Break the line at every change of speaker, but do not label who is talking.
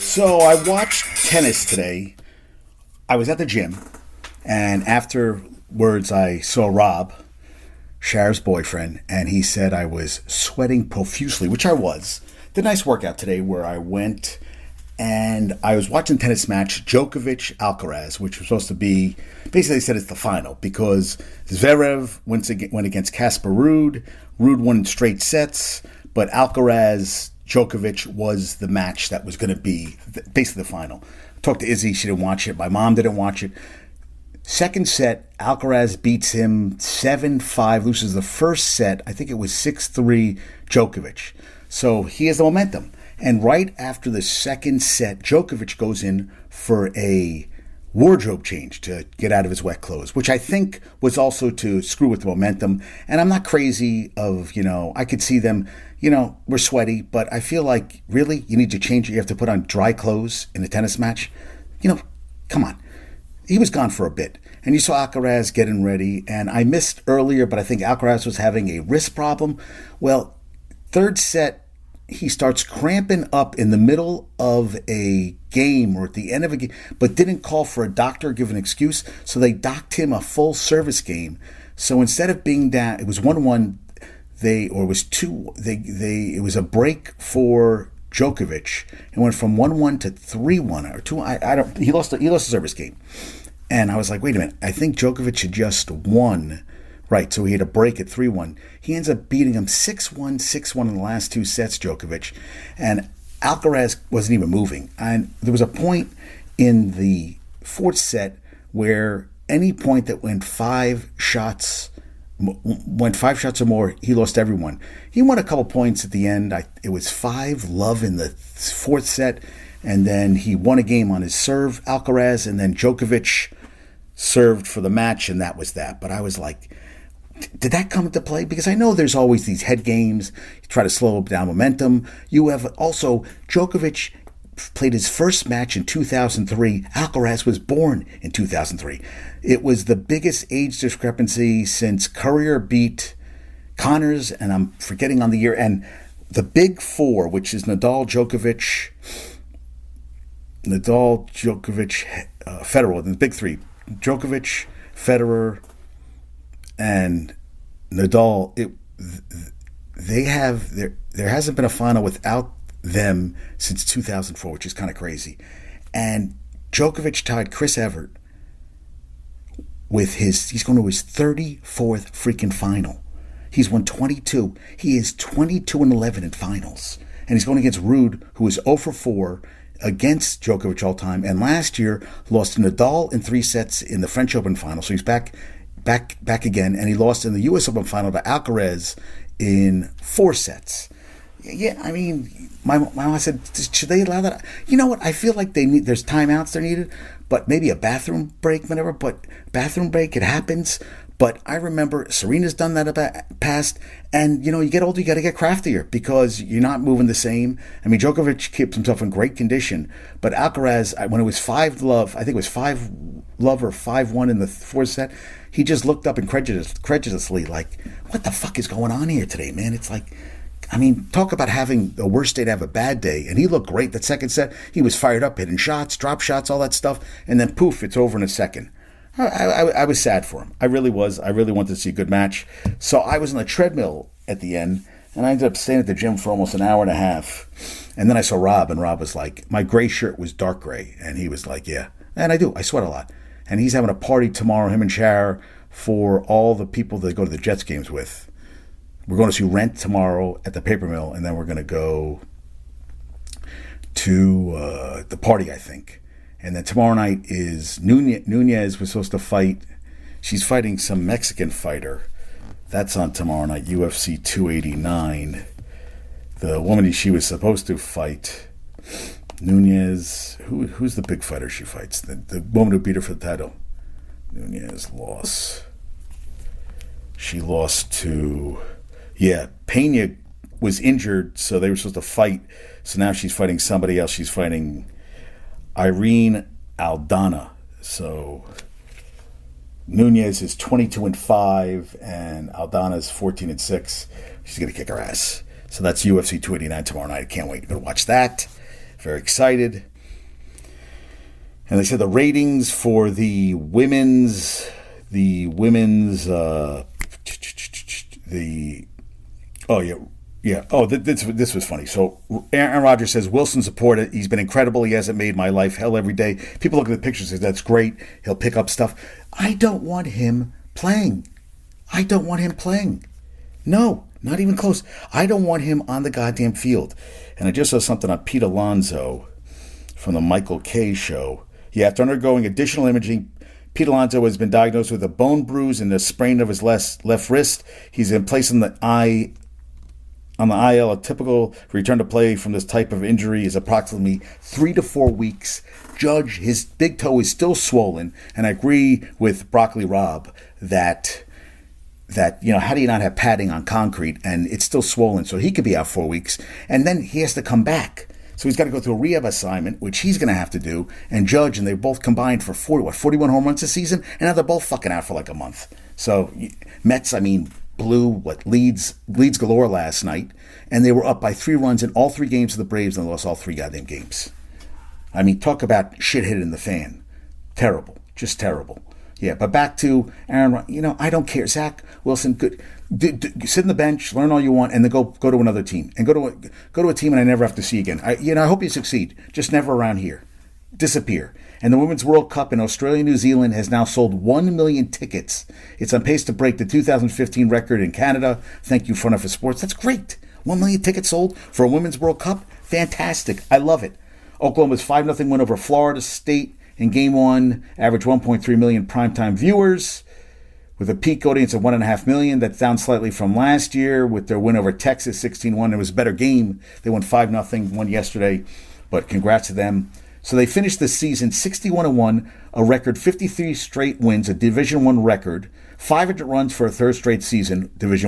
So I watched tennis today. I was at the gym, and afterwards I saw Rob, Cher's boyfriend, and he said I was sweating profusely, which I was. Did a nice workout today where I went and I was watching a tennis match, Djokovic Alcaraz, which was supposed to be, basically they said it's the final because Zverev went against Casper Ruud. Ruud won in straight sets, but Alcaraz Djokovic was the match that was going to be basically the final. I talked to Izzy, she didn't watch it. My mom didn't watch it. Second set, Alcaraz beats him 7-5, loses the first set. I think it was 6-3 Djokovic. So he has the momentum. And right after the second set, Djokovic goes in for a wardrobe change to get out of his wet clothes, which I think was also to screw with the momentum. And I'm not crazy of, I could see them, we're sweaty, but I feel like, really, you need to change it. You have to put on dry clothes in a tennis match. Come on. He was gone for a bit. And you saw Alcaraz getting ready. And I missed earlier, but I think Alcaraz was having a wrist problem. Well, third set, he starts cramping up in the middle of a game or at the end of a game, but didn't call for a doctor, give an excuse. So they docked him a full service game. So instead of being down, it was 1-1, it was a break for Djokovic. It went from 1-1 to 3-1 or 2. He lost the service game. And I was like, wait a minute, I think Djokovic had just won. Right, so he had a break at 3-1. He ends up beating him 6-1, 6-1 in the last two sets, Djokovic. And Alcaraz wasn't even moving. And there was a point in the fourth set where any point that went 5 shots or more, he lost everyone. He won a couple points at the end. It was 5-love in the fourth set. And then he won a game on his serve, Alcaraz. And then Djokovic served for the match, and that was that. But I was like, did that come into play? Because I know there's always these head games. You try to slow down momentum. You have also, Djokovic played his first match in 2003. Alcaraz was born in 2003. It was the biggest age discrepancy since Courier beat Connors, and I'm forgetting on the year. And the big four, which is Nadal, Djokovic, Federer, the big three, Djokovic, Federer, and Nadal, there hasn't been a final without them since 2004, which is kind of crazy. And Djokovic tied Chris Evert with he's going to his 34th freaking final. He's won 22. He is 22-11 in finals. And he's going against Ruud, who is 0-4 against Djokovic all time. And last year lost to Nadal in 3 sets in the French Open final. So he's back again, and he lost in the U.S. Open final to Alcaraz in 4 sets. Yeah, I mean, my mom said, should they allow that? You know what? I feel like there's timeouts they're needed, but maybe a bathroom break, whatever. But bathroom break, it happens. But I remember Serena's done that past, and you get older, you got to get craftier because you're not moving the same. I mean, Djokovic keeps himself in great condition, but Alcaraz, when it was 5-love, I think it was 5-love or 5-1 in the fourth set, he just looked up incredulously like, what the fuck is going on here today, man? It's like, I mean, talk about having the worst day to have a bad day. And he looked great. That second set, he was fired up, hitting shots, drop shots, all that stuff. And then poof, it's over in a second. I was sad for him. I really was. I really wanted to see a good match. So I was on the treadmill at the end, and I ended up staying at the gym for almost an hour and a half. And then I saw Rob, and Rob was like, my gray shirt was dark gray. And he was like, yeah. And I do. I sweat a lot. And he's having a party tomorrow, him and Cher, for all the people that go to the Jets games with. We're going to see Rent tomorrow at the Paper Mill, and then we're going to go to the party, I think. And then tomorrow night is Nunez was supposed to fight. She's fighting some Mexican fighter. That's on tomorrow night, UFC 289. The woman she was supposed to fight, Nunez. Who's the big fighter she fights? The woman who beat her for the title. Nunez lost. She lost to... Yeah, Pena was injured, so they were supposed to fight. So now she's fighting somebody else. She's fighting Irene Aldana. So Nunez is 22-5, and Aldana is 14-6. She's gonna kick her ass. So that's UFC 289 tomorrow night. I can't wait to watch that. Very excited. And they said the ratings for this was funny. So Aaron Rodgers says Wilson support. He's been incredible. He hasn't made my life hell every day. People look at the pictures and say that's great. He'll pick up stuff. I don't want him playing. No, not even close. I don't want him on the goddamn field. And I just saw something on Pete Alonso from the Michael Kay show. After undergoing additional imaging, Pete Alonso has been diagnosed with a bone bruise and a sprain of his left wrist. He's in place on the IL. A typical return to play from this type of injury is approximately 3 to 4 weeks. Judge, his big toe is still swollen, and I agree with Broccoli Rob that how do you not have padding on concrete and it's still swollen? So he could be out 4 weeks, and then he has to come back. So he's got to go through a rehab assignment, which he's going to have to do, and Judge, and they both combined for 41 home runs this season, and now they're both fucking out for like a month. So Mets, blew leads galore last night, and they were up by 3 runs in all 3 games of the Braves, and they lost all 3 goddamn games. Talk about shit hitting the fan. Terrible. Just terrible. Yeah, but back to Aaron, I don't care. Zach Wilson, good. Sit on the bench, learn all you want, and then go to another team. And go to a team and I never have to see again. I hope you succeed. Just never around here. Disappear. And the Women's World Cup in Australia and New Zealand has now sold 1 million tickets. It's on pace to break the 2015 record in Canada. Thank you, Front Office Sports. That's great. 1 million tickets sold for a Women's World Cup. Fantastic. I love it. Oklahoma's 5-0 win over Florida State in Game 1 averaged 1.3 million primetime viewers, with a peak audience of 1.5 million. That's down slightly from last year with their win over Texas 16-1. It was a better game. They won 5-0, won yesterday, but congrats to them. So they finished the season 61-1, a record 53 straight wins, a Division I record, 500 runs for a third straight season, Division